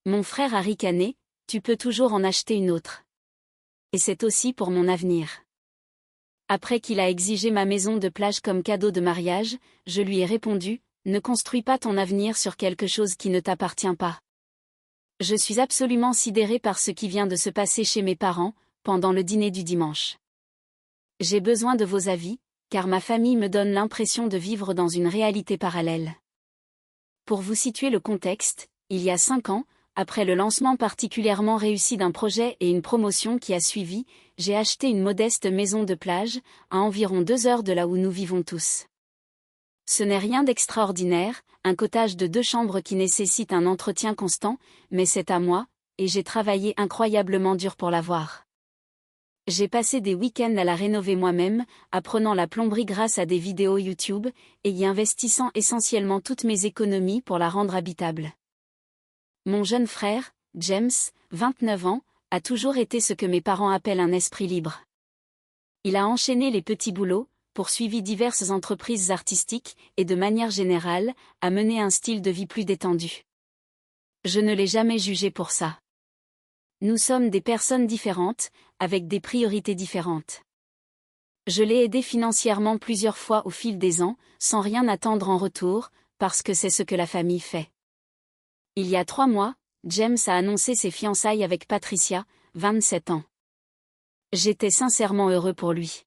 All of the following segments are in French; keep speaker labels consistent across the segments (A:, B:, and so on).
A: Mon frère a ricané, tu peux toujours en acheter une autre. Et c'est aussi pour mon avenir. Après qu'il a exigé ma maison de plage comme cadeau de mariage, je lui ai répondu, ne construis pas ton avenir sur quelque chose qui ne t'appartient pas. Je suis absolument sidérée par ce qui vient de se passer chez mes parents, pendant le dîner du dimanche. J'ai besoin de vos avis, car ma famille me donne l'impression de vivre dans une réalité parallèle. Pour vous situer le contexte, il y a 5 ans, après le lancement particulièrement réussi d'un projet et une promotion qui a suivi, j'ai acheté une modeste maison de plage, à environ 2 heures de là où nous vivons tous. Ce n'est rien d'extraordinaire, un cottage de 2 chambres qui nécessite un entretien constant, mais c'est à moi, et j'ai travaillé incroyablement dur pour l'avoir. J'ai passé des week-ends à la rénover moi-même, apprenant la plomberie grâce à des vidéos YouTube, et y investissant essentiellement toutes mes économies pour la rendre habitable. Mon jeune frère, James, 29 ans, a toujours été ce que mes parents appellent un esprit libre. Il a enchaîné les petits boulots, poursuivi diverses entreprises artistiques, et de manière générale, a mené un style de vie plus détendu. Je ne l'ai jamais jugé pour ça. Nous sommes des personnes différentes, avec des priorités différentes. Je l'ai aidé financièrement plusieurs fois au fil des ans, sans rien attendre en retour, parce que c'est ce que la famille fait. Il y a 3 mois, James a annoncé ses fiançailles avec Patricia, 27 ans. J'étais sincèrement heureux pour lui.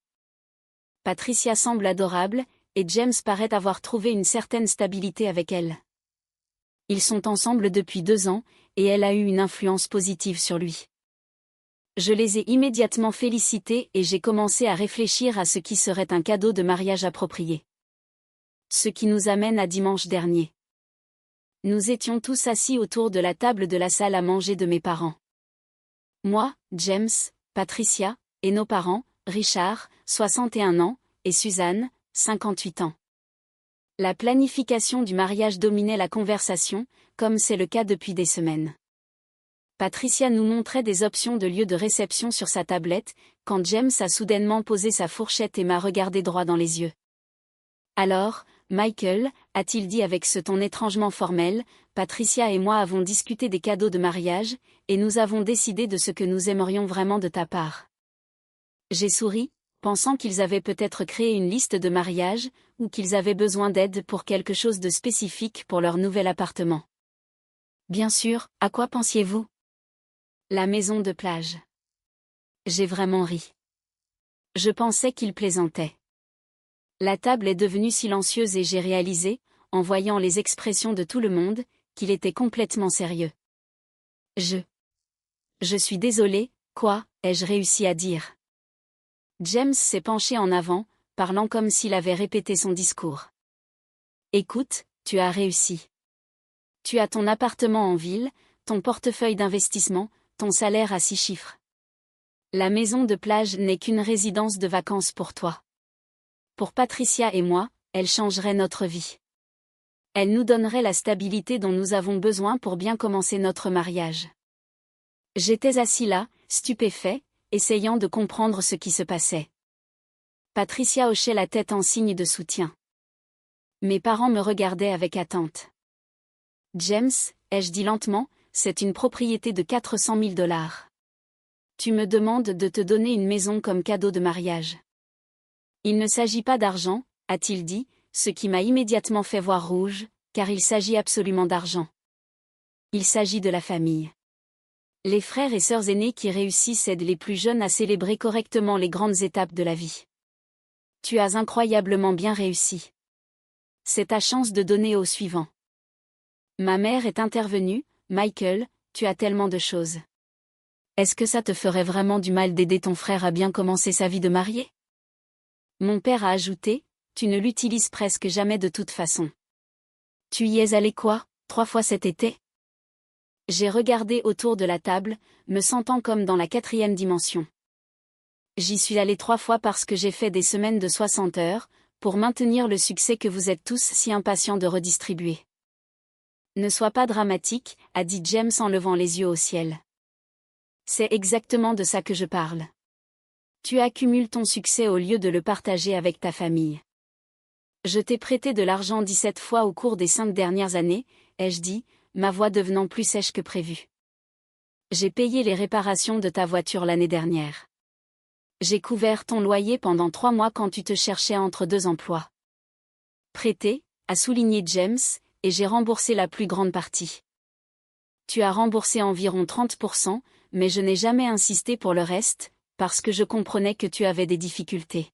A: Patricia semble adorable, et James paraît avoir trouvé une certaine stabilité avec elle. Ils sont ensemble depuis 2 ans, et elle a eu une influence positive sur lui. Je les ai immédiatement félicités et j'ai commencé à réfléchir à ce qui serait un cadeau de mariage approprié. Ce qui nous amène à dimanche dernier. Nous étions tous assis autour de la table de la salle à manger de mes parents. Moi, James, Patricia, et nos parents, Richard, 61 ans, et Suzanne, 58 ans. La planification du mariage dominait la conversation, comme c'est le cas depuis des semaines. Patricia nous montrait des options de lieu de réception sur sa tablette, quand James a soudainement posé sa fourchette et m'a regardé droit dans les yeux. Alors, Michael, a-t-il dit avec ce ton étrangement formel, Patricia et moi avons discuté des cadeaux de mariage, et nous avons décidé de ce que nous aimerions vraiment de ta part. J'ai souri, pensant qu'ils avaient peut-être créé une liste de mariage, ou qu'ils avaient besoin d'aide pour quelque chose de spécifique pour leur nouvel appartement. Bien sûr, à quoi pensiez-vous? La maison de plage. J'ai vraiment ri. Je pensais qu'ils plaisantaient. La table est devenue silencieuse et j'ai réalisé, en voyant les expressions de tout le monde, qu'il était complètement sérieux. Je suis désolé, quoi, ai-je réussi à dire? James s'est penché en avant, parlant comme s'il avait répété son discours. Écoute, tu as réussi. Tu as ton appartement en ville, ton portefeuille d'investissement, ton salaire à 6 chiffres. La maison de plage n'est qu'une résidence de vacances pour toi. Pour Patricia et moi, elle changerait notre vie. Elle nous donnerait la stabilité dont nous avons besoin pour bien commencer notre mariage. J'étais assis là, stupéfait, essayant de comprendre ce qui se passait. Patricia hochait la tête en signe de soutien. Mes parents me regardaient avec attente. James, ai-je dit lentement, c'est une propriété de 400 000 $. Tu me demandes de te donner une maison comme cadeau de mariage. Il ne s'agit pas d'argent, a-t-il dit, ce qui m'a immédiatement fait voir rouge, car il s'agit absolument d'argent. Il s'agit de la famille. Les frères et sœurs aînés qui réussissent aident les plus jeunes à célébrer correctement les grandes étapes de la vie. Tu as incroyablement bien réussi. C'est ta chance de donner au suivant. Ma mère est intervenue, Michael, tu as tellement de choses. Est-ce que ça te ferait vraiment du mal d'aider ton frère à bien commencer sa vie de marié? Mon père a ajouté, tu ne l'utilises presque jamais de toute façon. Tu y es allé quoi, 3 fois cet été? J'ai regardé autour de la table, me sentant comme dans la 4e dimension. J'y suis allé 3 fois parce que j'ai fait des semaines de 60 heures, pour maintenir le succès que vous êtes tous si impatients de redistribuer. Ne sois pas dramatique, a dit James en levant les yeux au ciel. C'est exactement de ça que je parle. Tu accumules ton succès au lieu de le partager avec ta famille. Je t'ai prêté de l'argent 17 fois au cours des 5 dernières années, ai-je dit, ma voix devenant plus sèche que prévu. J'ai payé les réparations de ta voiture l'année dernière. J'ai couvert ton loyer pendant 3 mois quand tu te cherchais entre 2 emplois. Prêté, a souligné James, et j'ai remboursé la plus grande partie. Tu as remboursé environ 30%, mais je n'ai jamais insisté pour le reste, parce que je comprenais que tu avais des difficultés.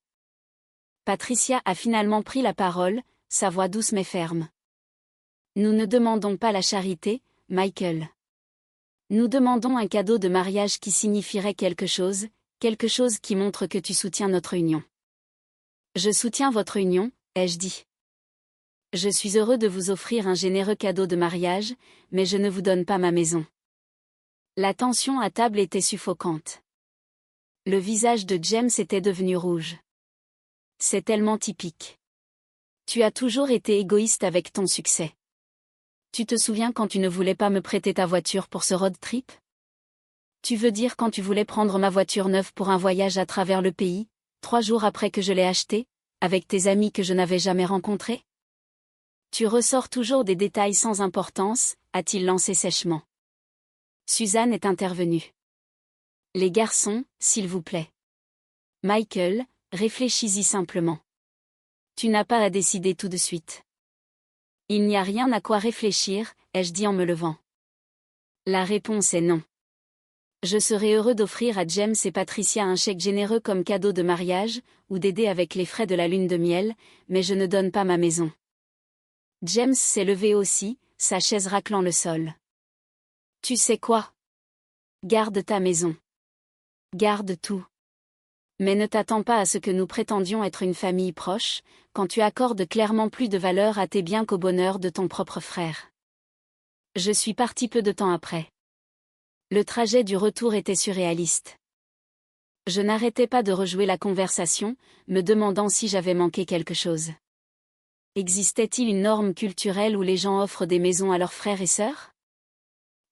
A: Patricia a finalement pris la parole, sa voix douce mais ferme. Nous ne demandons pas la charité, Michael. Nous demandons un cadeau de mariage qui signifierait quelque chose qui montre que tu soutiens notre union. Je soutiens votre union, ai-je dit. Je suis heureux de vous offrir un généreux cadeau de mariage, mais je ne vous donne pas ma maison. La tension à table était suffocante. Le visage de James était devenu rouge. C'est tellement typique. Tu as toujours été égoïste avec ton succès. Tu te souviens quand tu ne voulais pas me prêter ta voiture pour ce road trip? Tu veux dire quand tu voulais prendre ma voiture neuve pour un voyage à travers le pays, 3 jours après que je l'ai achetée, avec tes amis que je n'avais jamais rencontrés? Tu ressors toujours des détails sans importance, a-t-il lancé sèchement. Suzanne est intervenue. Les garçons, s'il vous plaît. Michael, réfléchis-y simplement. Tu n'as pas à décider tout de suite. Il n'y a rien à quoi réfléchir, ai-je dit en me levant. La réponse est non. Je serais heureux d'offrir à James et Patricia un chèque généreux comme cadeau de mariage, ou d'aider avec les frais de la lune de miel, mais je ne donne pas ma maison. James s'est levé aussi, sa chaise raclant le sol. Tu sais quoi? Garde ta maison. Garde tout. Mais ne t'attends pas à ce que nous prétendions être une famille proche, quand tu accordes clairement plus de valeur à tes biens qu'au bonheur de ton propre frère. Je suis parti peu de temps après. Le trajet du retour était surréaliste. Je n'arrêtais pas de rejouer la conversation, me demandant si j'avais manqué quelque chose. Existait-il une norme culturelle où les gens offrent des maisons à leurs frères et sœurs?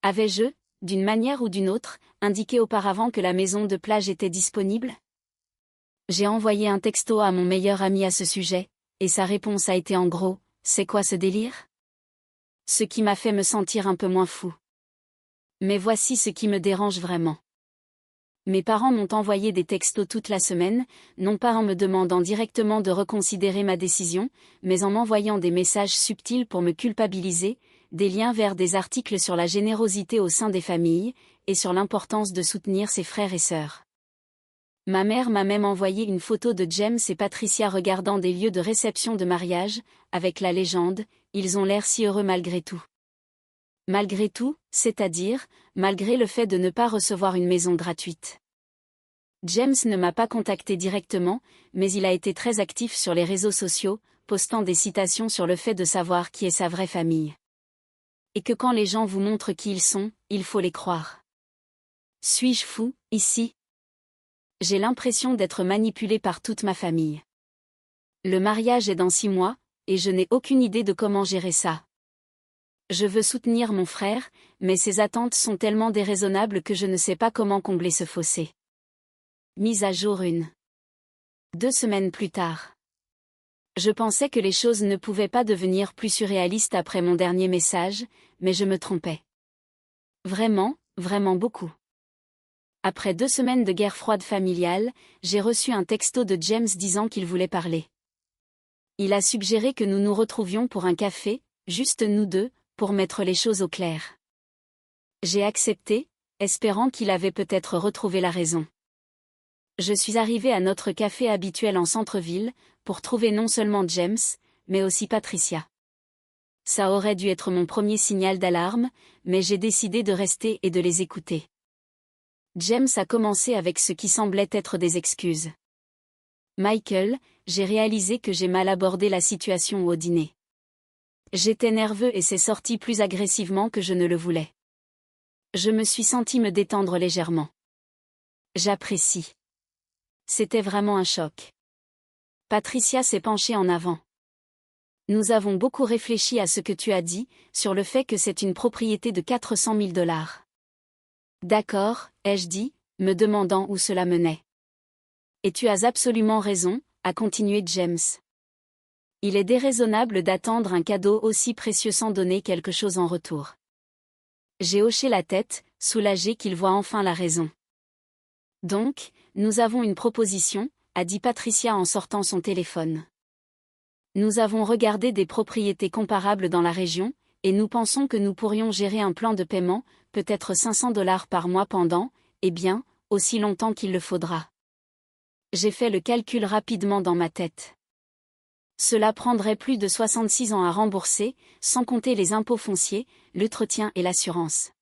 A: Avais-je, d'une manière ou d'une autre, indiqué auparavant que la maison de plage était disponible? J'ai envoyé un texto à mon meilleur ami à ce sujet, et sa réponse a été en gros, « C'est quoi ce délire ?» Ce qui m'a fait me sentir un peu moins fou. Mais voici ce qui me dérange vraiment. Mes parents m'ont envoyé des textos toute la semaine, non pas en me demandant directement de reconsidérer ma décision, mais en m'envoyant des messages subtils pour me culpabiliser, des liens vers des articles sur la générosité au sein des familles, et sur l'importance de soutenir ses frères et sœurs. Ma mère m'a même envoyé une photo de James et Patricia regardant des lieux de réception de mariage, avec la légende « Ils ont l'air si heureux malgré tout ». Malgré tout, c'est-à-dire, malgré le fait de ne pas recevoir une maison gratuite. James ne m'a pas contacté directement, mais il a été très actif sur les réseaux sociaux, postant des citations sur le fait de savoir qui est sa vraie famille. Et que quand les gens vous montrent qui ils sont, il faut les croire. Suis-je fou, ici? J'ai l'impression d'être manipulé par toute ma famille. Le mariage est dans 6 mois, et je n'ai aucune idée de comment gérer ça. Je veux soutenir mon frère, mais ses attentes sont tellement déraisonnables que je ne sais pas comment combler ce fossé. Mise à jour 2 semaines plus tard. Je pensais que les choses ne pouvaient pas devenir plus surréalistes après mon dernier message, mais je me trompais. Vraiment, vraiment beaucoup. Après 2 semaines de guerre froide familiale, j'ai reçu un texto de James disant qu'il voulait parler. Il a suggéré que nous nous retrouvions pour un café, juste nous deux, pour mettre les choses au clair. J'ai accepté, espérant qu'il avait peut-être retrouvé la raison. Je suis arrivée à notre café habituel en centre-ville, pour trouver non seulement James, mais aussi Patricia. Ça aurait dû être mon premier signal d'alarme, mais j'ai décidé de rester et de les écouter. James a commencé avec ce qui semblait être des excuses. Michael, j'ai réalisé que j'ai mal abordé la situation au dîner. J'étais nerveux et c'est sorti plus agressivement que je ne le voulais. Je me suis senti me détendre légèrement. J'apprécie. C'était vraiment un choc. Patricia s'est penchée en avant. Nous avons beaucoup réfléchi à ce que tu as dit, sur le fait que c'est une propriété de 400 000 $. D'accord, ai-je dit, me demandant où cela menait. Et tu as absolument raison, a continué James. Il est déraisonnable d'attendre un cadeau aussi précieux sans donner quelque chose en retour. J'ai hoché la tête, soulagé qu'il voit enfin la raison. Donc, nous avons une proposition, a dit Patricia en sortant son téléphone. Nous avons regardé des propriétés comparables dans la région, et nous pensons que nous pourrions gérer un plan de paiement, peut-être $500 par mois pendant, eh bien, aussi longtemps qu'il le faudra. J'ai fait le calcul rapidement dans ma tête. Cela prendrait plus de 66 ans à rembourser, sans compter les impôts fonciers, l'entretien et l'assurance.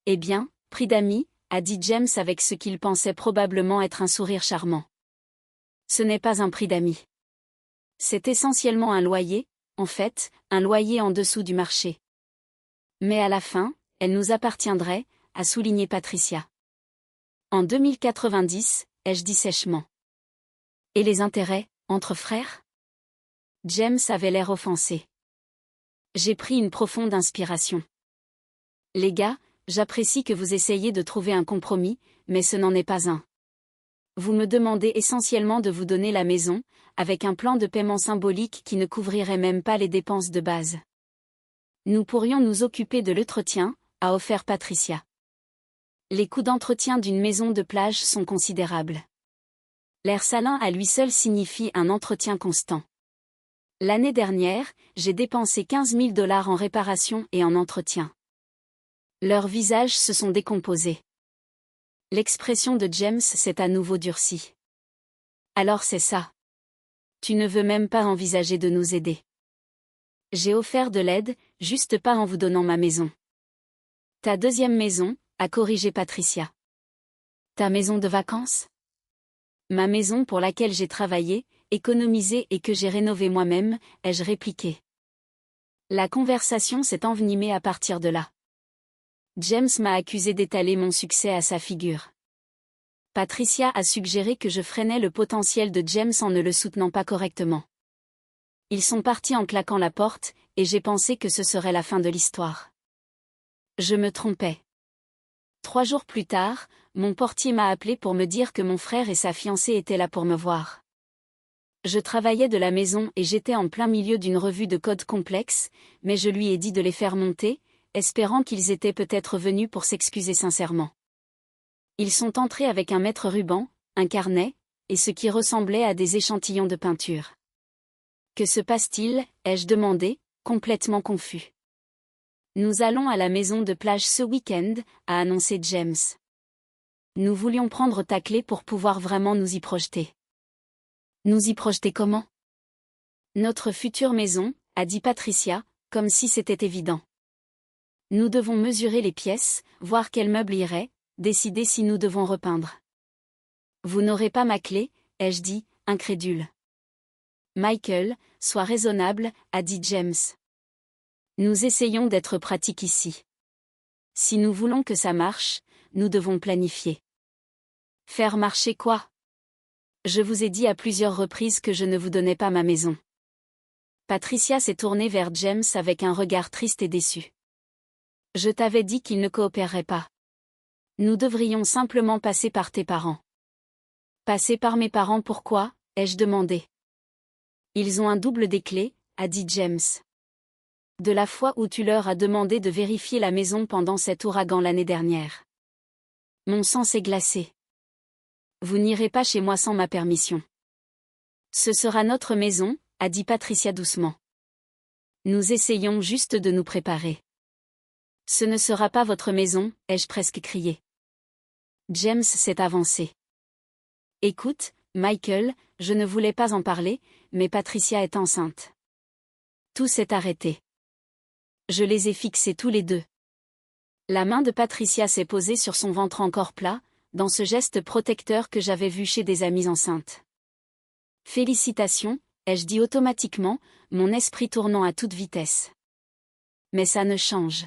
A: Eh bien, prix d'amis, a dit James avec ce qu'il pensait probablement être un sourire charmant. Ce n'est pas un prix d'amis. C'est essentiellement un loyer, en fait, un loyer en dessous du marché. Mais à la fin, elle nous appartiendrait, a souligné Patricia. En 2090, ai-je dit sèchement. Et les intérêts, entre frères? James avait l'air offensé. J'ai pris une profonde inspiration. Les gars, j'apprécie que vous essayiez de trouver un compromis, mais ce n'en est pas un. Vous me demandez essentiellement de vous donner la maison, avec un plan de paiement symbolique qui ne couvrirait même pas les dépenses de base. Nous pourrions nous occuper de l'entretien, a offert Patricia. Les coûts d'entretien d'une maison de plage sont considérables. L'air salin à lui seul signifie un entretien constant. L'année dernière, j'ai dépensé $15 000 en réparation et en entretien. Leurs visages se sont décomposés. L'expression de James s'est à nouveau durcie. Alors c'est ça. Tu ne veux même pas envisager de nous aider. J'ai offert de l'aide, juste pas en vous donnant ma maison. Ta deuxième maison, a corrigé Patricia. Ta maison de vacances? Ma maison pour laquelle j'ai travaillé, économisé et que j'ai rénovée moi-même, ai-je répliqué. La conversation s'est envenimée à partir de là. James m'a accusé d'étaler mon succès à sa figure. Patricia a suggéré que je freinais le potentiel de James en ne le soutenant pas correctement. Ils sont partis en claquant la porte, et j'ai pensé que ce serait la fin de l'histoire. Je me trompais. 3 jours plus tard, mon portier m'a appelé pour me dire que mon frère et sa fiancée étaient là pour me voir. Je travaillais de la maison et j'étais en plein milieu d'une revue de code complexe, mais je lui ai dit de les faire monter, espérant qu'ils étaient peut-être venus pour s'excuser sincèrement. Ils sont entrés avec un mètre ruban, un carnet, et ce qui ressemblait à des échantillons de peinture. Que se passe-t-il, ai-je demandé, complètement confus. Nous allons à la maison de plage ce week-end, a annoncé James. Nous voulions prendre ta clé pour pouvoir vraiment nous y projeter. Nous y projeter comment? Notre future maison, a dit Patricia, comme si c'était évident. Nous devons mesurer les pièces, voir quels meubles iraient, décider si nous devons repeindre. Vous n'aurez pas ma clé, ai-je dit, incrédule. Michael, sois raisonnable, a dit James. Nous essayons d'être pratiques ici. Si nous voulons que ça marche, nous devons planifier. Faire marcher quoi? Je vous ai dit à plusieurs reprises que je ne vous donnais pas ma maison. Patricia s'est tournée vers James avec un regard triste et déçu. Je t'avais dit qu'il ne coopérerait pas. Nous devrions simplement passer par tes parents. Passer par mes parents pourquoi, ai-je demandé. Ils ont un double des clés, a dit James. De la fois où tu leur as demandé de vérifier la maison pendant cet ouragan l'année dernière. Mon sang s'est glacé. Vous n'irez pas chez moi sans ma permission. Ce sera notre maison, a dit Patricia doucement. Nous essayons juste de nous préparer. Ce ne sera pas votre maison, ai-je presque crié. James s'est avancé. Écoute, Michael, je ne voulais pas en parler, mais Patricia est enceinte. Tout s'est arrêté. Je les ai fixés tous les deux. La main de Patricia s'est posée sur son ventre encore plat, dans ce geste protecteur que j'avais vu chez des amies enceintes. Félicitations, ai-je dit automatiquement, mon esprit tournant à toute vitesse. Mais ça ne change.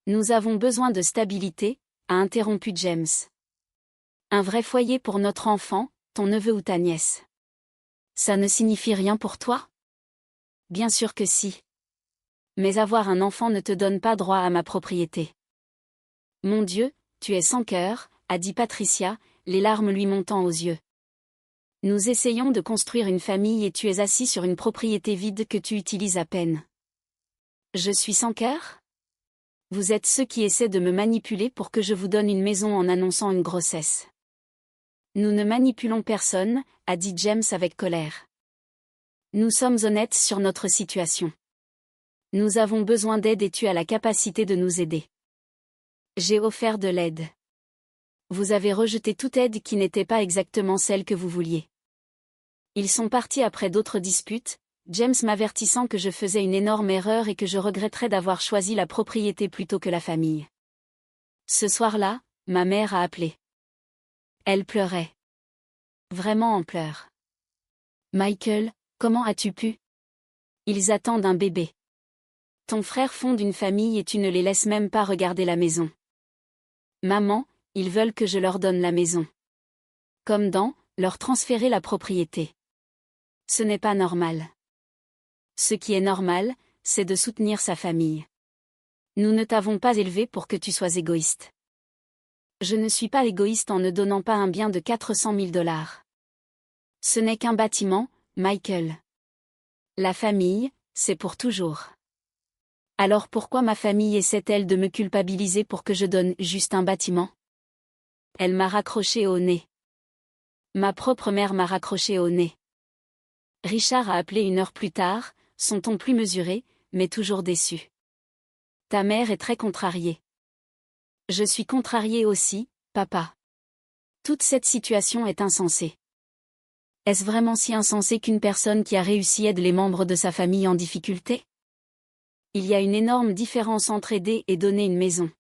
A: Nous avons besoin de stabilité, a interrompu James. Un vrai foyer pour notre enfant, ton neveu ou ta nièce. Ça ne signifie rien pour toi? Bien sûr que si. Mais avoir un enfant ne te donne pas droit à ma propriété. Mon Dieu, tu es sans cœur, a dit Patricia, les larmes lui montant aux yeux. Nous essayons de construire une famille et tu es assis sur une propriété vide que tu utilises à peine. Je suis sans cœur? Vous êtes ceux qui essaient de me manipuler pour que je vous donne une maison en annonçant une grossesse. Nous ne manipulons personne, a dit James avec colère. Nous sommes honnêtes sur notre situation. Nous avons besoin d'aide et tu as la capacité de nous aider. J'ai offert de l'aide. Vous avez rejeté toute aide qui n'était pas exactement celle que vous vouliez. Ils sont partis après d'autres disputes, James m'avertissant que je faisais une énorme erreur et que je regretterais d'avoir choisi la propriété plutôt que la famille. Ce soir-là, ma mère a appelé. Elle pleurait. Vraiment en pleurs. Michael, comment as-tu pu? Ils attendent un bébé. Ton frère fonde une famille et tu ne les laisses même pas regarder la maison. Maman, ils veulent que je leur donne la maison. Comme dans, leur transférer la propriété. Ce n'est pas normal. Ce qui est normal, c'est de soutenir sa famille. Nous ne t'avons pas élevé pour que tu sois égoïste. Je ne suis pas égoïste en ne donnant pas un bien de 400 000 $. Ce n'est qu'un bâtiment, Michael. La famille, c'est pour toujours. Alors pourquoi ma famille essaie-t-elle de me culpabiliser pour que je donne juste un bâtiment? Elle m'a raccroché au nez. Ma propre mère m'a raccroché au nez. Richard a appelé 1 heure plus tard, son ton plus mesuré, mais toujours déçu. Ta mère est très contrariée. Je suis contrariée aussi, papa. Toute cette situation est insensée. Est-ce vraiment si insensé qu'une personne qui a réussi aide les membres de sa famille en difficulté? Il y a une énorme différence entre aider et donner une maison.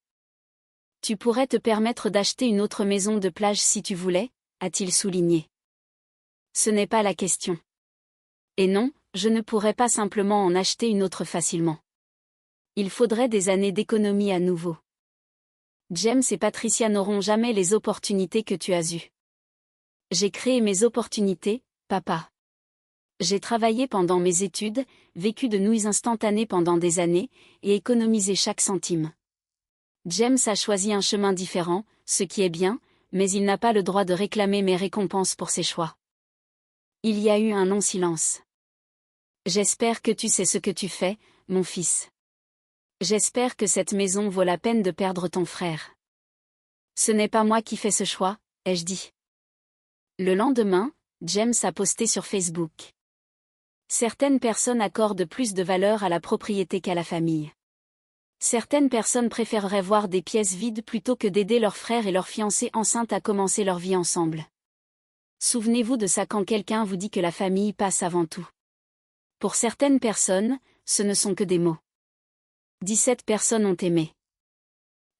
A: Tu pourrais te permettre d'acheter une autre maison de plage si tu voulais, a-t-il souligné. Ce n'est pas la question. Et non, je ne pourrais pas simplement en acheter une autre facilement. Il faudrait des années d'économie à nouveau. James et Patricia n'auront jamais les opportunités que tu as eues. J'ai créé mes opportunités, papa. J'ai travaillé pendant mes études, vécu de nouilles instantanées pendant des années, et économisé chaque centime. James a choisi un chemin différent, ce qui est bien, mais il n'a pas le droit de réclamer mes récompenses pour ses choix. Il y a eu un long silence. J'espère que tu sais ce que tu fais, mon fils. J'espère que cette maison vaut la peine de perdre ton frère. Ce n'est pas moi qui fais ce choix, ai-je dit. Le lendemain, James a posté sur Facebook. Certaines personnes accordent plus de valeur à la propriété qu'à la famille. Certaines personnes préféreraient voir des pièces vides plutôt que d'aider leur frère et leur fiancée enceinte à commencer leur vie ensemble. Souvenez-vous de ça quand quelqu'un vous dit que la famille passe avant tout. Pour certaines personnes, ce ne sont que des mots. 17 personnes ont aimé.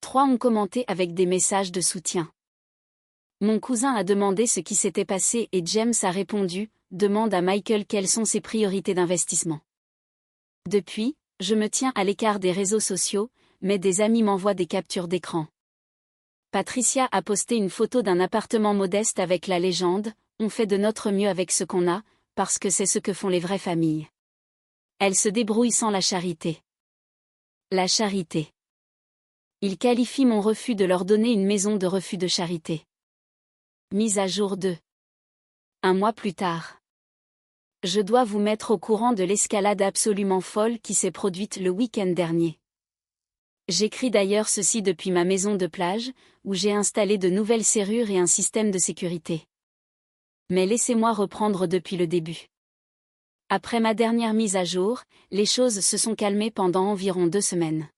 A: 3 ont commenté avec des messages de soutien. Mon cousin a demandé ce qui s'était passé et James a répondu, demande à Michael quelles sont ses priorités d'investissement. Depuis, je me tiens à l'écart des réseaux sociaux, mais des amis m'envoient des captures d'écran. Patricia a posté une photo d'un appartement modeste avec la légende, on fait de notre mieux avec ce qu'on a, parce que c'est ce que font les vraies familles. Elle se débrouille sans la charité. La charité. Il qualifie mon refus de leur donner une maison de refus de charité. Mise à jour 2. 1 mois plus tard. Je dois vous mettre au courant de l'escalade absolument folle qui s'est produite le week-end dernier. J'écris d'ailleurs ceci depuis ma maison de plage, où j'ai installé de nouvelles serrures et un système de sécurité. Mais laissez-moi reprendre depuis le début. Après ma dernière mise à jour, les choses se sont calmées pendant environ 2 semaines.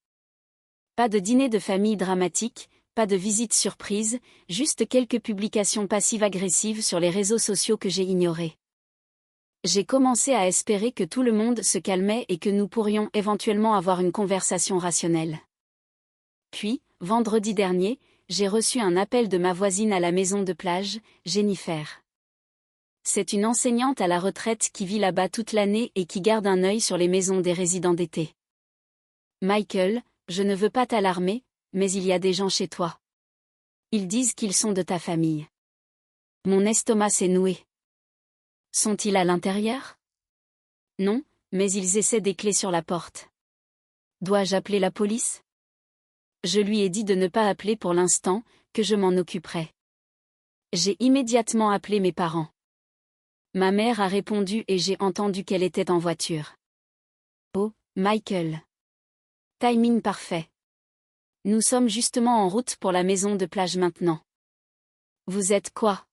A: Pas de dîner de famille dramatique, pas de visite surprise, juste quelques publications passives-agressives sur les réseaux sociaux que j'ai ignorées. J'ai commencé à espérer que tout le monde se calmait et que nous pourrions éventuellement avoir une conversation rationnelle. Puis, vendredi dernier, j'ai reçu un appel de ma voisine à la maison de plage, Jennifer. C'est une enseignante à la retraite qui vit là-bas toute l'année et qui garde un œil sur les maisons des résidents d'été. Michael, je ne veux pas t'alarmer, mais il y a des gens chez toi. Ils disent qu'ils sont de ta famille. Mon estomac s'est noué. Sont-ils à l'intérieur? Non, mais ils essaient des clés sur la porte. Dois-je appeler la police? Je lui ai dit de ne pas appeler pour l'instant, que je m'en occuperai. J'ai immédiatement appelé mes parents. Ma mère a répondu et j'ai entendu qu'elle était en voiture. Oh, Michael. Timing parfait. Nous sommes justement en route pour la maison de plage maintenant. Vous êtes quoi?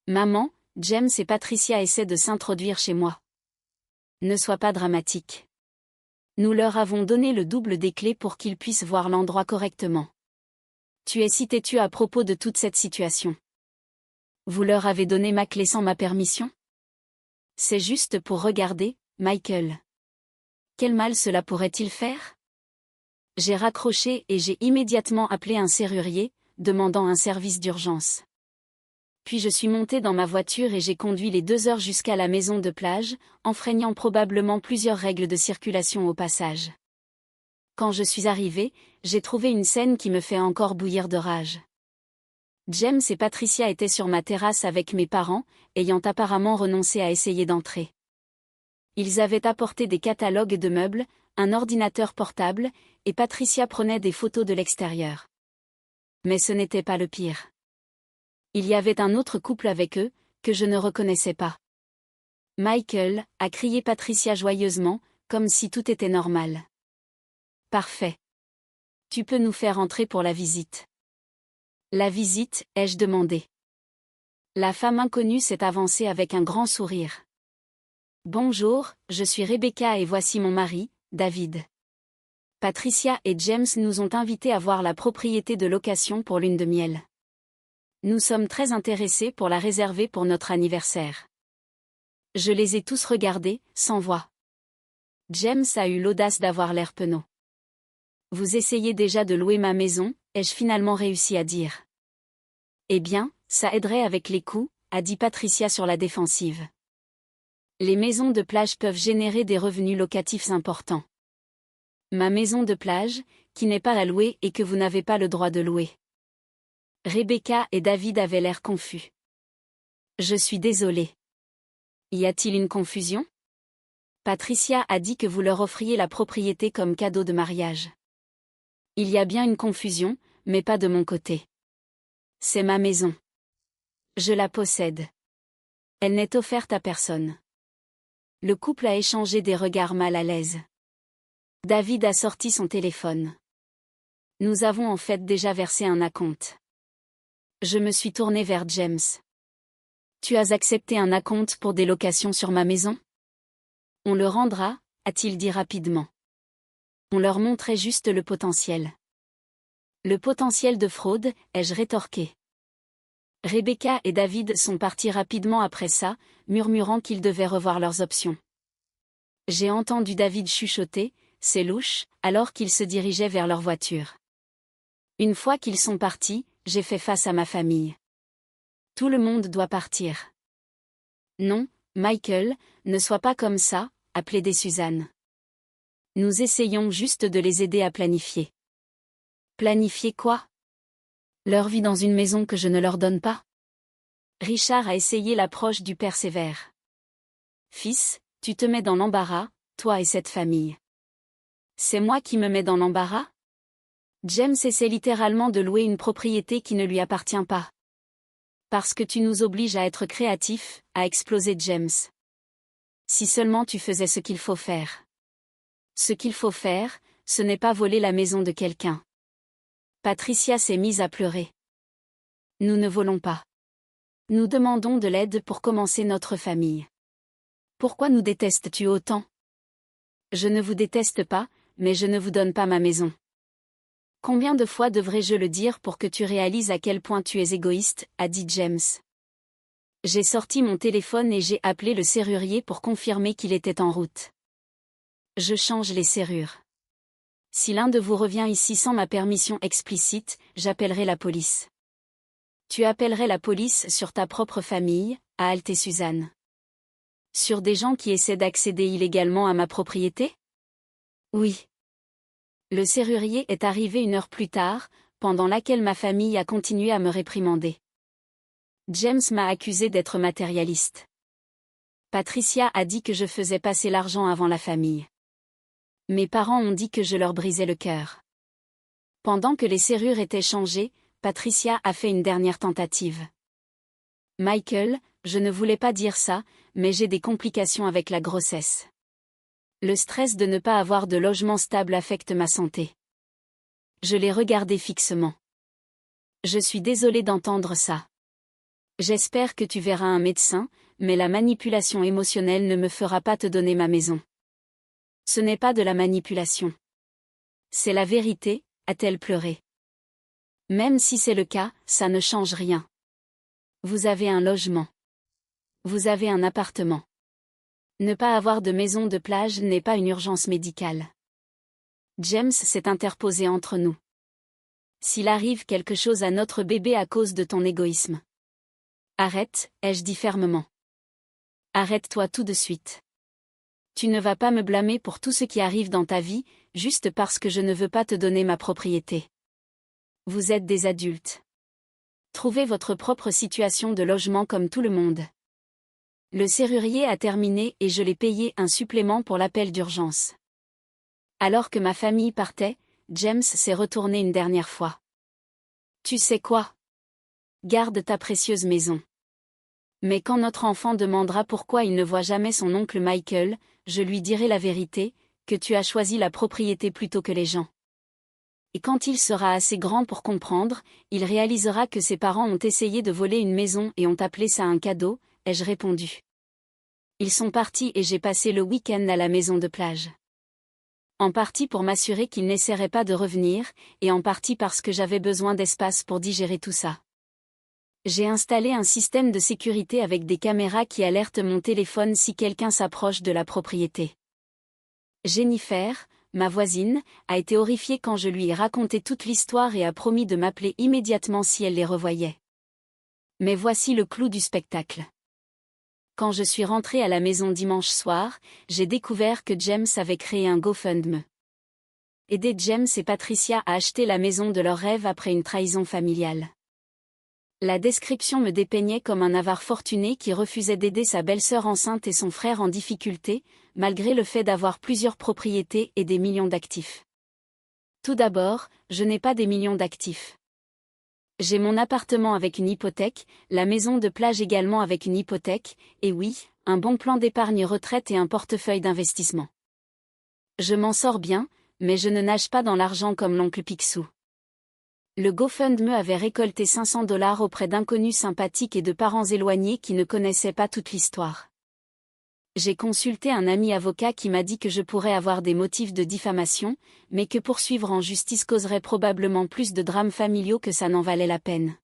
A: Maman, James et Patricia essaient de s'introduire chez moi. Ne sois pas dramatique. Nous leur avons donné le double des clés pour qu'ils puissent voir l'endroit correctement. Tu es si têtu à propos de toute cette situation. Vous leur avez donné ma clé sans ma permission? C'est juste pour regarder, Michael. Quel mal cela pourrait-il faire? J'ai raccroché et j'ai immédiatement appelé un serrurier, demandant un service d'urgence. Puis je suis monté dans ma voiture et j'ai conduit les 2 heures jusqu'à la maison de plage, enfreignant probablement plusieurs règles de circulation au passage. Quand je suis arrivé, j'ai trouvé une scène qui me fait encore bouillir de rage. James et Patricia étaient sur ma terrasse avec mes parents, ayant apparemment renoncé à essayer d'entrer. Ils avaient apporté des catalogues de meubles, un ordinateur portable, et Patricia prenait des photos de l'extérieur. Mais ce n'était pas le pire. Il y avait un autre couple avec eux, que je ne reconnaissais pas. Michael, a crié Patricia joyeusement, comme si tout était normal. Parfait. Tu peux nous faire entrer pour la visite. La visite, ai-je demandé. La femme inconnue s'est avancée avec un grand sourire. Bonjour, je suis Rebecca et voici mon mari, David. Patricia et James nous ont invités à voir la propriété de location pour lune de miel. Nous sommes très intéressés pour la réserver pour notre anniversaire. Je les ai tous regardés, sans voix. James a eu l'audace d'avoir l'air penaud. Vous essayez déjà de louer ma maison, ai-je finalement réussi à dire. Eh bien, ça aiderait avec les coûts, a dit Patricia sur la défensive. Les maisons de plage peuvent générer des revenus locatifs importants. Ma maison de plage, qui n'est pas à louer et que vous n'avez pas le droit de louer. Rebecca et David avaient l'air confus. Je suis désolée. Y a-t-il une confusion? Patricia a dit que vous leur offriez la propriété comme cadeau de mariage. Il y a bien une confusion, mais pas de mon côté. C'est ma maison. Je la possède. Elle n'est offerte à personne. Le couple a échangé des regards mal à l'aise. David a sorti son téléphone. Nous avons en fait déjà versé un acompte. Je me suis tourné vers James. Tu as accepté un acompte pour des locations sur ma maison? On le rendra, a-t-il dit rapidement. On leur montrait juste le potentiel. Le potentiel de fraude, ai-je rétorqué. Rebecca et David sont partis rapidement après ça, murmurant qu'ils devaient revoir leurs options. J'ai entendu David chuchoter, c'est louche, alors qu'ils se dirigeaient vers leur voiture. Une fois qu'ils sont partis, j'ai fait face à ma famille. Tout le monde doit partir. Non, Michael, ne sois pas comme ça, a plaidé Suzanne. Nous essayons juste de les aider à planifier. Planifier quoi? Leur vie dans une maison que je ne leur donne pas? Richard a essayé l'approche du père sévère. Fils, tu te mets dans l'embarras, toi et cette famille. C'est moi qui me mets dans l'embarras? James essaie littéralement de louer une propriété qui ne lui appartient pas. Parce que tu nous obliges à être créatifs, a explosé James. Si seulement tu faisais ce qu'il faut faire. Ce qu'il faut faire, ce n'est pas voler la maison de quelqu'un. Patricia s'est mise à pleurer. Nous ne volons pas. Nous demandons de l'aide pour commencer notre famille. Pourquoi nous détestes-tu autant? Je ne vous déteste pas, mais je ne vous donne pas ma maison. Combien de fois devrais-je le dire pour que tu réalises à quel point tu es égoïste, a dit James. J'ai sorti mon téléphone et j'ai appelé le serrurier pour confirmer qu'il était en route. Je change les serrures. Si l'un de vous revient ici sans ma permission explicite, j'appellerai la police. Tu appellerais la police sur ta propre famille, a halté Suzanne. Sur des gens qui essaient d'accéder illégalement à ma propriété? Oui. Le serrurier est arrivé 1 heure plus tard, pendant laquelle ma famille a continué à me réprimander. James m'a accusé d'être matérialiste. Patricia a dit que je faisais passer l'argent avant la famille. Mes parents ont dit que je leur brisais le cœur. Pendant que les serrures étaient changées, Patricia a fait une dernière tentative. Michael, je ne voulais pas dire ça, mais j'ai des complications avec la grossesse. Le stress de ne pas avoir de logement stable affecte ma santé. Je l'ai regardé fixement. Je suis désolée d'entendre ça. J'espère que tu verras un médecin, mais la manipulation émotionnelle ne me fera pas te donner ma maison. Ce n'est pas de la manipulation. C'est la vérité, a-t-elle pleuré. Même si c'est le cas, ça ne change rien. Vous avez un logement. Vous avez un appartement. Ne pas avoir de maison de plage n'est pas une urgence médicale. James s'est interposé entre nous. S'il arrive quelque chose à notre bébé à cause de ton égoïsme. Arrête, ai-je dit fermement. Arrête-toi tout de suite. Tu ne vas pas me blâmer pour tout ce qui arrive dans ta vie, juste parce que je ne veux pas te donner ma propriété. Vous êtes des adultes. Trouvez votre propre situation de logement comme tout le monde. Le serrurier a terminé et je l'ai payé un supplément pour l'appel d'urgence. Alors que ma famille partait, James s'est retourné une dernière fois. Tu sais quoi? Garde ta précieuse maison. Mais quand notre enfant demandera pourquoi il ne voit jamais son oncle Michael, je lui dirai la vérité, que tu as choisi la propriété plutôt que les gens. Et quand il sera assez grand pour comprendre, il réalisera que ses parents ont essayé de voler une maison et ont appelé ça un cadeau, ai-je répondu. Ils sont partis et j'ai passé le week-end à la maison de plage. En partie pour m'assurer qu'ils n'essaieraient pas de revenir, et en partie parce que j'avais besoin d'espace pour digérer tout ça. J'ai installé un système de sécurité avec des caméras qui alertent mon téléphone si quelqu'un s'approche de la propriété. Jennifer, ma voisine, a été horrifiée quand je lui ai raconté toute l'histoire et a promis de m'appeler immédiatement si elle les revoyait. Mais voici le clou du spectacle. Quand je suis rentrée à la maison dimanche soir, j'ai découvert que James avait créé un GoFundMe. Aider James et Patricia à acheter la maison de leur rêve après une trahison familiale. La description me dépeignait comme un avare fortuné qui refusait d'aider sa belle-sœur enceinte et son frère en difficulté, malgré le fait d'avoir plusieurs propriétés et des millions d'actifs. Tout d'abord, je n'ai pas des millions d'actifs. J'ai mon appartement avec une hypothèque, la maison de plage également avec une hypothèque, et oui, un bon plan d'épargne retraite et un portefeuille d'investissement. Je m'en sors bien, mais je ne nage pas dans l'argent comme l'oncle Picsou. Le GoFundMe avait récolté $500 auprès d'inconnus sympathiques et de parents éloignés qui ne connaissaient pas toute l'histoire. J'ai consulté un ami avocat qui m'a dit que je pourrais avoir des motifs de diffamation, mais que poursuivre en justice causerait probablement plus de drames familiaux que ça n'en valait la peine.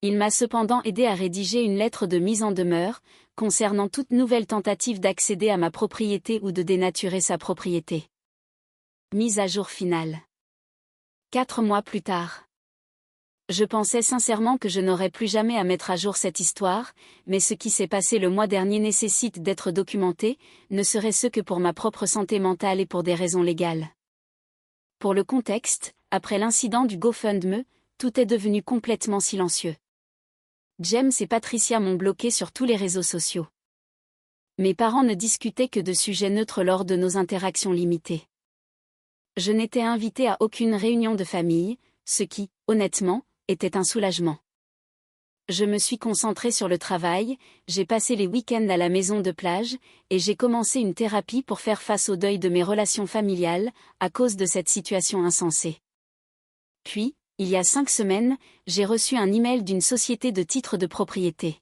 A: Il m'a cependant aidé à rédiger une lettre de mise en demeure, concernant toute nouvelle tentative d'accéder à ma propriété ou de dénaturer sa propriété. Mise à jour finale. 4 mois plus tard. Je pensais sincèrement que je n'aurais plus jamais à mettre à jour cette histoire, mais ce qui s'est passé le mois dernier nécessite d'être documenté, ne serait-ce que pour ma propre santé mentale et pour des raisons légales. Pour le contexte, après l'incident du GoFundMe, tout est devenu complètement silencieux. James et Patricia m'ont bloqué sur tous les réseaux sociaux. Mes parents ne discutaient que de sujets neutres lors de nos interactions limitées. Je n'étais invitée à aucune réunion de famille, ce qui, honnêtement, était un soulagement. Je me suis concentrée sur le travail, j'ai passé les week-ends à la maison de plage, et j'ai commencé une thérapie pour faire face au deuil de mes relations familiales, à cause de cette situation insensée. Puis, il y a 5 semaines, j'ai reçu un email d'une société de titres de propriété.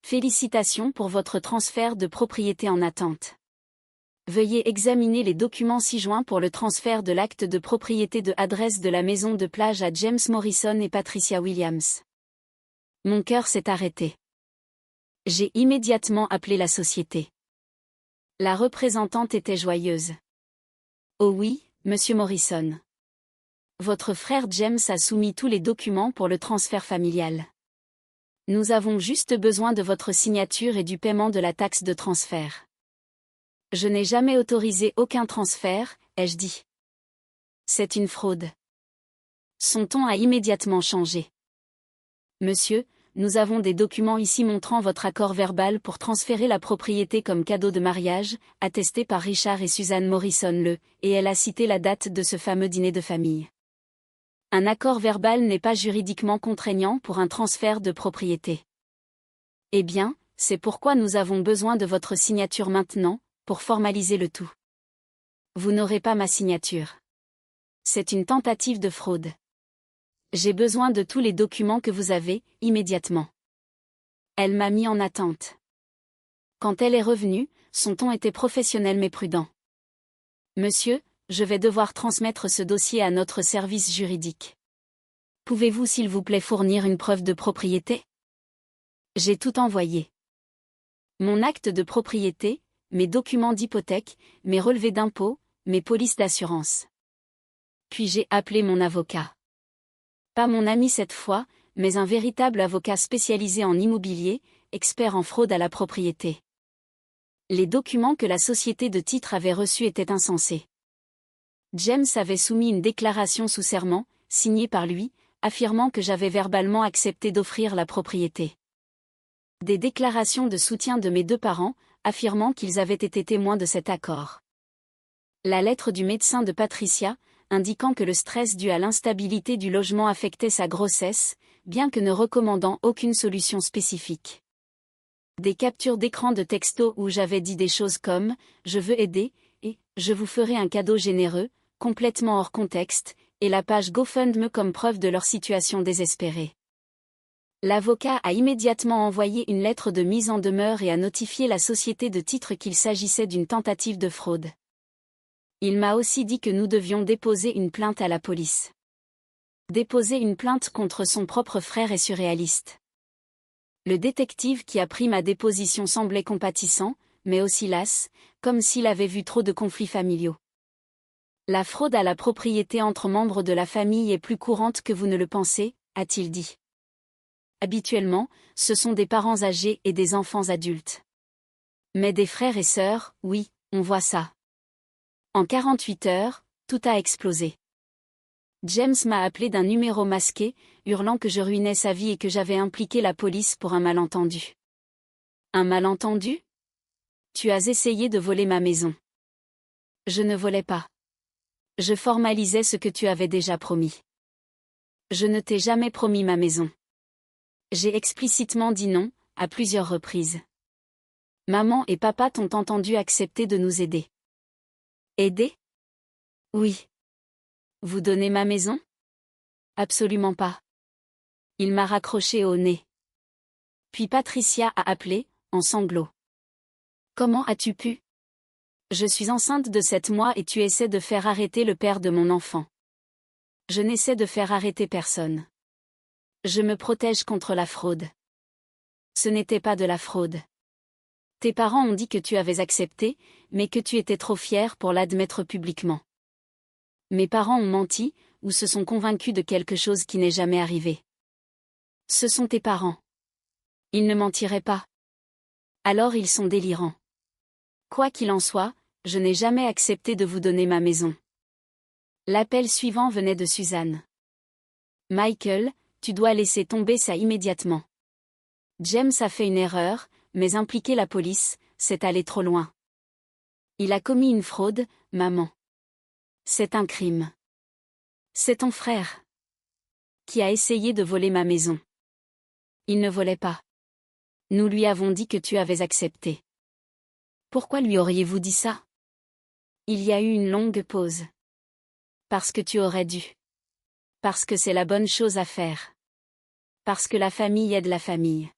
A: Félicitations pour votre transfert de propriété en attente. Veuillez examiner les documents ci-joints pour le transfert de l'acte de propriété de adresse de la maison de plage à James Morrison et Patricia Williams. Mon cœur s'est arrêté. J'ai immédiatement appelé la société. La représentante était joyeuse. Oh oui, monsieur Morrison. Votre frère James a soumis tous les documents pour le transfert familial. Nous avons juste besoin de votre signature et du paiement de la taxe de transfert. Je n'ai jamais autorisé aucun transfert, ai-je dit. C'est une fraude. Son ton a immédiatement changé. Monsieur, nous avons des documents ici montrant votre accord verbal pour transférer la propriété comme cadeau de mariage, attesté par Richard et Suzanne Morrison et elle a cité la date de ce fameux dîner de famille. Un accord verbal n'est pas juridiquement contraignant pour un transfert de propriété. Eh bien, c'est pourquoi nous avons besoin de votre signature maintenant, pour formaliser le tout. Vous n'aurez pas ma signature. C'est une tentative de fraude. J'ai besoin de tous les documents que vous avez, immédiatement. Elle m'a mis en attente. Quand elle est revenue, son ton était professionnel mais prudent. Monsieur, je vais devoir transmettre ce dossier à notre service juridique. Pouvez-vous s'il vous plaît fournir une preuve de propriété? J'ai tout envoyé. Mon acte de propriété, mes documents d'hypothèque, mes relevés d'impôts, mes polices d'assurance. Puis j'ai appelé mon avocat. Pas mon ami cette fois, mais un véritable avocat spécialisé en immobilier, expert en fraude à la propriété. Les documents que la société de titres avait reçus étaient insensés. James avait soumis une déclaration sous serment, signée par lui, affirmant que j'avais verbalement accepté d'offrir la propriété. Des déclarations de soutien de mes deux parents, affirmant qu'ils avaient été témoins de cet accord. La lettre du médecin de Patricia, indiquant que le stress dû à l'instabilité du logement affectait sa grossesse, bien que ne recommandant aucune solution spécifique. Des captures d'écran de textos où j'avais dit des choses comme « je veux aider » et « je vous ferai un cadeau généreux », complètement hors contexte, et la page GoFundMe comme preuve de leur situation désespérée. L'avocat a immédiatement envoyé une lettre de mise en demeure et a notifié la société de titres qu'il s'agissait d'une tentative de fraude. Il m'a aussi dit que nous devions déposer une plainte à la police. Déposer une plainte contre son propre frère est surréaliste. Le détective qui a pris ma déposition semblait compatissant, mais aussi las, comme s'il avait vu trop de conflits familiaux. La fraude à la propriété entre membres de la famille est plus courante que vous ne le pensez, a-t-il dit. Habituellement, ce sont des parents âgés et des enfants adultes. Mais des frères et sœurs, oui, on voit ça. En 48 heures, tout a explosé. James m'a appelé d'un numéro masqué, hurlant que je ruinais sa vie et que j'avais impliqué la police pour un malentendu. Un malentendu? Tu as essayé de voler ma maison. Je ne volais pas. Je formalisais ce que tu avais déjà promis. Je ne t'ai jamais promis ma maison. J'ai explicitement dit non, à plusieurs reprises. Maman et papa t'ont entendu accepter de nous aider. Aider? Oui. Vous donnez ma maison? Absolument pas. Il m'a raccroché au nez. Puis Patricia a appelé, en sanglots. Comment as-tu pu? Je suis enceinte de 7 mois et tu essaies de faire arrêter le père de mon enfant. Je n'essaie de faire arrêter personne. Je me protège contre la fraude. Ce n'était pas de la fraude. Tes parents ont dit que tu avais accepté, mais que tu étais trop fière pour l'admettre publiquement. Mes parents ont menti, ou se sont convaincus de quelque chose qui n'est jamais arrivé. Ce sont tes parents. Ils ne mentiraient pas. Alors ils sont délirants. Quoi qu'il en soit, je n'ai jamais accepté de vous donner ma maison. L'appel suivant venait de Suzanne. Michael, tu dois laisser tomber ça immédiatement. James a fait une erreur, mais impliquer la police, c'est aller trop loin. Il a commis une fraude, maman. C'est un crime. C'est ton frère qui a essayé de voler ma maison. Il ne volait pas. Nous lui avons dit que tu avais accepté. Pourquoi lui auriez-vous dit ça? Il y a eu une longue pause. Parce que tu aurais dû. Parce que c'est la bonne chose à faire. Parce que la famille aide la famille.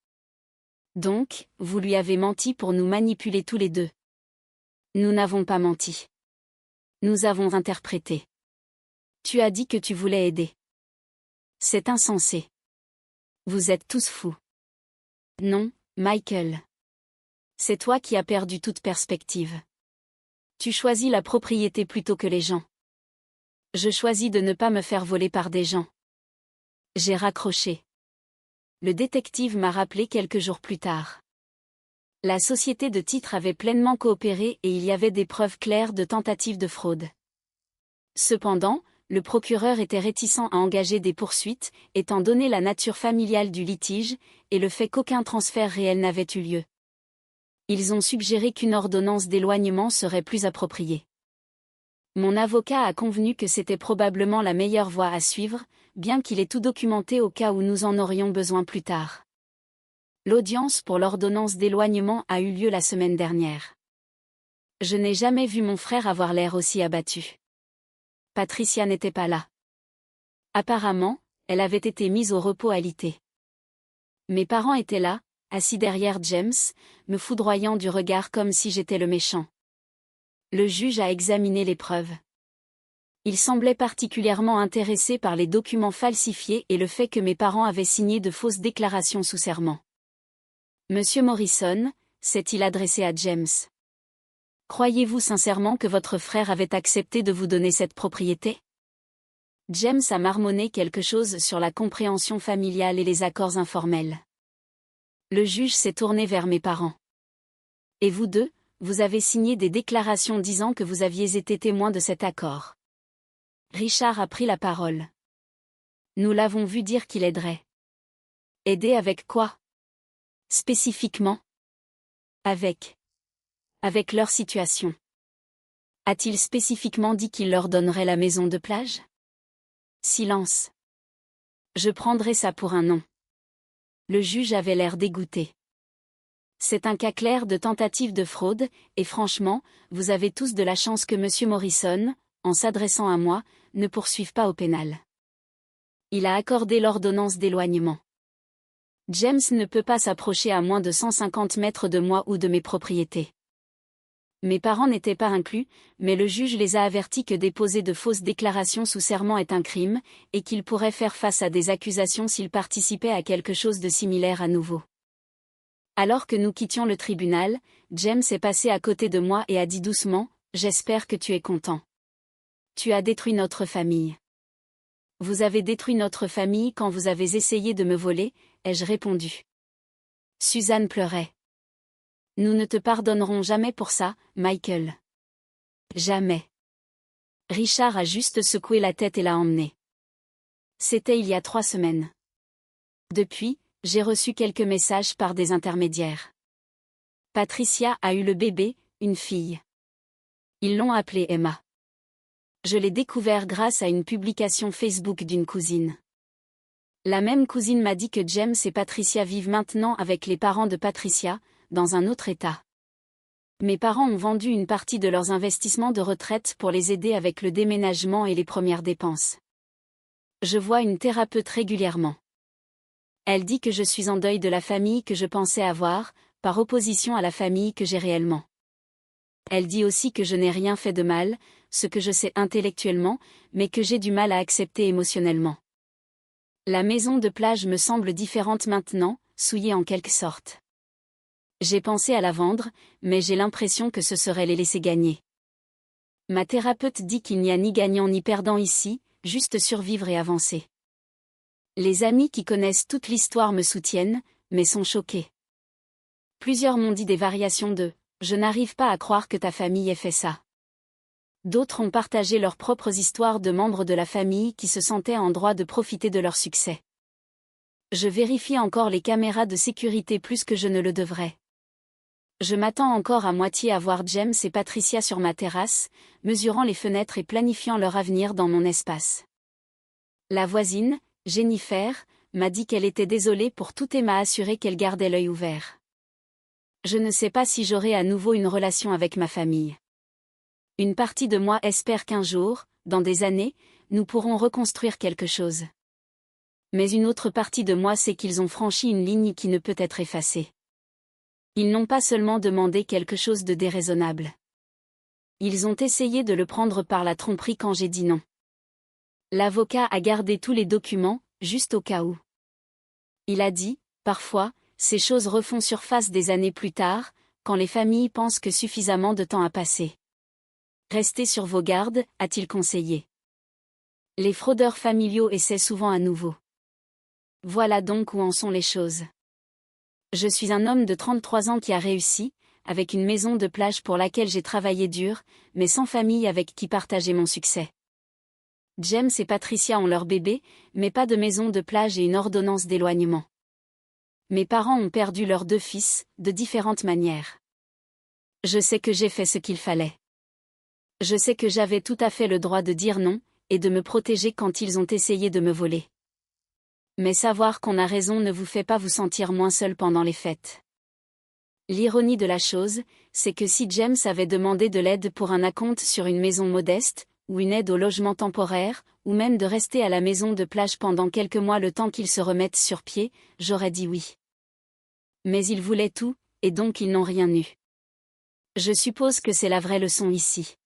A: Donc, vous lui avez menti pour nous manipuler tous les deux. Nous n'avons pas menti. Nous avons interprété. Tu as dit que tu voulais aider. C'est insensé. Vous êtes tous fous. Non, Michael. C'est toi qui as perdu toute perspective. Tu choisis la propriété plutôt que les gens. Je choisis de ne pas me faire voler par des gens. J'ai raccroché. Le détective m'a rappelé quelques jours plus tard. La société de titres avait pleinement coopéré et il y avait des preuves claires de tentative de fraude. Cependant, le procureur était réticent à engager des poursuites, étant donné la nature familiale du litige, et le fait qu'aucun transfert réel n'avait eu lieu. Ils ont suggéré qu'une ordonnance d'éloignement serait plus appropriée. Mon avocat a convenu que c'était probablement la meilleure voie à suivre, bien qu'il ait tout documenté au cas où nous en aurions besoin plus tard. L'audience pour l'ordonnance d'éloignement a eu lieu la semaine dernière. Je n'ai jamais vu mon frère avoir l'air aussi abattu. Patricia n'était pas là. Apparemment, elle avait été mise au repos alité. Mes parents étaient là, assis derrière James, me foudroyant du regard comme si j'étais le méchant. Le juge a examiné les preuves. Il semblait particulièrement intéressé par les documents falsifiés et le fait que mes parents avaient signé de fausses déclarations sous serment. Monsieur Morrison, s'est-il adressé à James. Croyez-vous sincèrement que votre frère avait accepté de vous donner cette propriété? James a marmonné quelque chose sur la compréhension familiale et les accords informels. Le juge s'est tourné vers mes parents. Et vous deux, vous avez signé des déclarations disant que vous aviez été témoin de cet accord. Richard a pris la parole. Nous l'avons vu dire qu'il aiderait. Aider avec quoi? Spécifiquement? Avec leur situation. A-t-il spécifiquement dit qu'il leur donnerait la maison de plage? Silence. Je prendrai ça pour un non. Le juge avait l'air dégoûté. C'est un cas clair de tentative de fraude, et franchement, vous avez tous de la chance que Monsieur Morrison, en s'adressant à moi, ne poursuive pas au pénal. Il a accordé l'ordonnance d'éloignement. James ne peut pas s'approcher à moins de 150 mètres de moi ou de mes propriétés. Mes parents n'étaient pas inclus, mais le juge les a avertis que déposer de fausses déclarations sous serment est un crime, et qu'ils pourraient faire face à des accusations s'ils participaient à quelque chose de similaire à nouveau. Alors que nous quittions le tribunal, James est passé à côté de moi et a dit doucement, « J'espère que tu es content. Tu as détruit notre famille. » « Vous avez détruit notre famille quand vous avez essayé de me voler, ai-je répondu. Suzanne pleurait. « Nous ne te pardonnerons jamais pour ça, Michael. » Jamais. Richard a juste secoué la tête et l'a emmené. C'était il y a 3 semaines. Depuis, j'ai reçu quelques messages par des intermédiaires. Patricia a eu le bébé, une fille. Ils l'ont appelée Emma. Je l'ai découvert grâce à une publication Facebook d'une cousine. La même cousine m'a dit que James et Patricia vivent maintenant avec les parents de Patricia, dans un autre état. Mes parents ont vendu une partie de leurs investissements de retraite pour les aider avec le déménagement et les premières dépenses. Je vois une thérapeute régulièrement. Elle dit que je suis en deuil de la famille que je pensais avoir, par opposition à la famille que j'ai réellement. Elle dit aussi que je n'ai rien fait de mal, ce que je sais intellectuellement, mais que j'ai du mal à accepter émotionnellement. La maison de plage me semble différente maintenant, souillée en quelque sorte. J'ai pensé à la vendre, mais j'ai l'impression que ce serait les laisser gagner. Ma thérapeute dit qu'il n'y a ni gagnant ni perdant ici, juste survivre et avancer. Les amis qui connaissent toute l'histoire me soutiennent, mais sont choqués. Plusieurs m'ont dit des variations de « Je n'arrive pas à croire que ta famille ait fait ça ». D'autres ont partagé leurs propres histoires de membres de la famille qui se sentaient en droit de profiter de leur succès. Je vérifie encore les caméras de sécurité plus que je ne le devrais. Je m'attends encore à moitié à voir James et Patricia sur ma terrasse, mesurant les fenêtres et planifiant leur avenir dans mon espace. La voisine, Jennifer, m'a dit qu'elle était désolée pour tout et m'a assuré qu'elle gardait l'œil ouvert. Je ne sais pas si j'aurai à nouveau une relation avec ma famille. Une partie de moi espère qu'un jour, dans des années, nous pourrons reconstruire quelque chose. Mais une autre partie de moi sait qu'ils ont franchi une ligne qui ne peut être effacée. Ils n'ont pas seulement demandé quelque chose de déraisonnable. Ils ont essayé de le prendre par la tromperie quand j'ai dit non. L'avocat a gardé tous les documents, juste au cas où. Il a dit, parfois, ces choses refont surface des années plus tard, quand les familles pensent que suffisamment de temps a passé. Restez sur vos gardes, a-t-il conseillé. Les fraudeurs familiaux essaient souvent à nouveau. Voilà donc où en sont les choses. Je suis un homme de 33 ans qui a réussi, avec une maison de plage pour laquelle j'ai travaillé dur, mais sans famille avec qui partager mon succès. James et Patricia ont leur bébé, mais pas de maison de plage et une ordonnance d'éloignement. Mes parents ont perdu leurs 2 fils, de différentes manières. Je sais que j'ai fait ce qu'il fallait. Je sais que j'avais tout à fait le droit de dire non, et de me protéger quand ils ont essayé de me voler. Mais savoir qu'on a raison ne vous fait pas vous sentir moins seul pendant les fêtes. L'ironie de la chose, c'est que si James avait demandé de l'aide pour un acompte sur une maison modeste, ou une aide au logement temporaire, ou même de rester à la maison de plage pendant quelques mois le temps qu'ils se remettent sur pied, j'aurais dit oui. Mais ils voulaient tout, et donc ils n'ont rien eu. Je suppose que c'est la vraie leçon ici.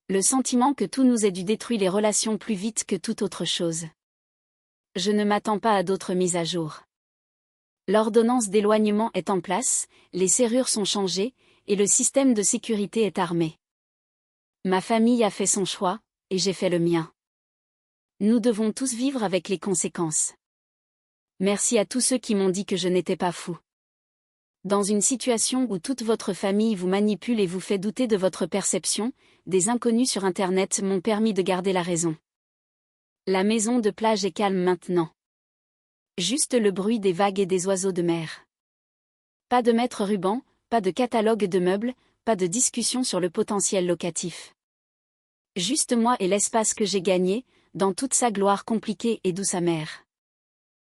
A: Le sentiment que tout nous est dû détruit les relations plus vite que toute autre chose. Je ne m'attends pas à d'autres mises à jour. L'ordonnance d'éloignement est en place, les serrures sont changées, et le système de sécurité est armé. Ma famille a fait son choix, et j'ai fait le mien. Nous devons tous vivre avec les conséquences. Merci à tous ceux qui m'ont dit que je n'étais pas fou. Dans une situation où toute votre famille vous manipule et vous fait douter de votre perception, des inconnus sur Internet m'ont permis de garder la raison. La maison de plage est calme maintenant. Juste le bruit des vagues et des oiseaux de mer. Pas de maître ruban, pas de catalogue de meubles, pas de discussion sur le potentiel locatif. Juste moi et l'espace que j'ai gagné, dans toute sa gloire compliquée et douce amère.